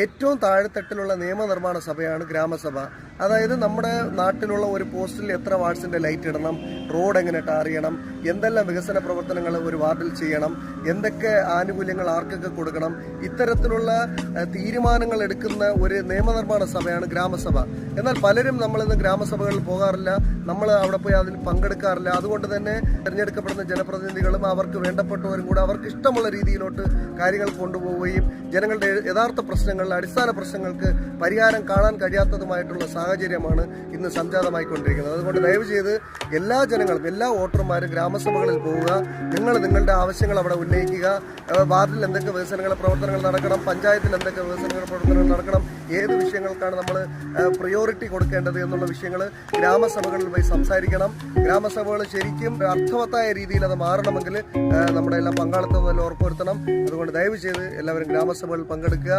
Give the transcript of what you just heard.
ഏറ്റവും താഴെത്തട്ടിലുള്ള നിയമനിർമ്മാണ സഭയാണ് ഗ്രാമസഭ. അതായത് നമ്മുടെ നാട്ടിലുള്ള ഒരു പോസ്റ്റിൽ എത്ര വാട്സിൻ്റെ ലൈറ്റ് ഇടണം, റോഡ് എങ്ങനെ ടാർ ചെയ്യണം, എന്തെല്ലാം വികസന പ്രവർത്തനങ്ങൾ ഒരു വാർഡിൽ ചെയ്യണം, എന്തൊക്കെ ആനുകൂല്യങ്ങൾ ആർക്കൊക്കെ കൊടുക്കണം, ഇത്തരത്തിലുള്ള തീരുമാനങ്ങൾ എടുക്കുന്ന ഒരു നിയമനിർമ്മാണ സഭയാണ് ഗ്രാമസഭ. എന്നാൽ പലരും നമ്മളിന്ന് ഗ്രാമസഭകളിൽ പോകാറില്ല, നമ്മൾ അവിടെ പോയി അതിൽ പങ്കെടുക്കാറില്ല. അതുകൊണ്ട് തന്നെ തിരഞ്ഞെടുക്കപ്പെടുന്ന ജനപ്രതിനിധികളും അവർക്ക് വേണ്ടപ്പെട്ടവരും കൂടെ അവർക്ക് ഇഷ്ടമുള്ള രീതിയിലോട്ട് കാര്യങ്ങൾ കൊണ്ടുപോവുകയും ജനങ്ങളുടെ യഥാർത്ഥ പ്രശ്നങ്ങളിൽ, അടിസ്ഥാന പ്രശ്നങ്ങൾക്ക് പരിഹാരം കാണാൻ കഴിയാത്തതുമായിട്ടുള്ള സാഹചര്യമാണ് ഇന്ന് സംജാതമായിക്കൊണ്ടിരിക്കുന്നത്. അതുകൊണ്ട് ദയവ് ചെയ്ത് എല്ലാ ജനങ്ങളും, എല്ലാ വോട്ടർമാരും ഗ്രാമസഭകളിൽ പോവുക. നിങ്ങളുടെ ആവശ്യങ്ങൾ അവിടെ ഉന്നയിക്കുക. വാർഡിൽ എന്തൊക്കെ വികസനങ്ങൾ പ്രവർത്തനങ്ങൾ നടക്കണം, പഞ്ചായത്തിൽ എന്തൊക്കെ വികസനങ്ങൾ പ്രവർത്തനങ്ങൾ നടക്കണം, ഏത് വിഷയങ്ങൾക്കാണ് നമ്മൾ പ്രയോറിറ്റി കൊടുക്കേണ്ടത് എന്നുള്ള വിഷയങ്ങൾ ഗ്രാമസഭകളിൽ പോയി സംസാരിക്കണം. ഗ്രാമസഭകൾ ശരിക്കും അർത്ഥവത്തായ രീതിയിൽ അത് മാറണമെങ്കിൽ നമ്മുടെ എല്ലാ പങ്കാളിത്തം ഉറപ്പുവരുത്തണം. അതുകൊണ്ട് ദയവ് ചെയ്ത് എല്ലാവരും ഗ്രാമസഭകളിൽ പങ്കെടുക്കുക.